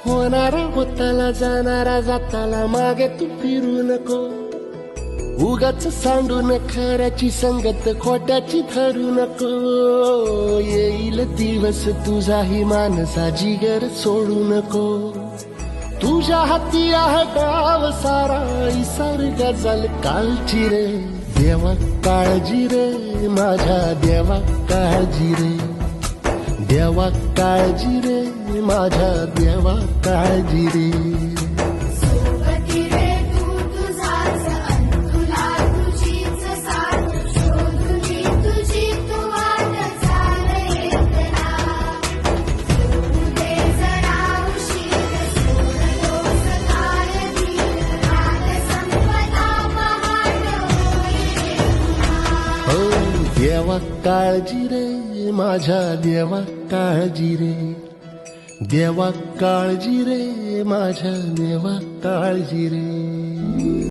होणारा होताला जाणारा जाताला मागे तू फिरू नको. उगाच सांडून खऱ्याची संगत खोट्याची धरू नको. येईल दिवस तुझाही मानसा जिगर सोडू नको. तुझ्या हाती आहे गाव सारा इसार गजल कालची रे. देवा काळजी रे माझ्या देवा काळजी रे. देवा काळजी रे माझ्या देवा काळजी रे. सोबती रे तू तुझाच अन तुला तुझीच साथ शोधुनी तुझी तू वाट चाल येतना. सोडू दे जरा उशीर सोड दोष काय धीर रात संपदा पहाट होईल पुन्हा. हो देवा काळजी रे माझ्या देवा काळजी रे. देवा काळजी रे माझ्या देवा काळजी रे.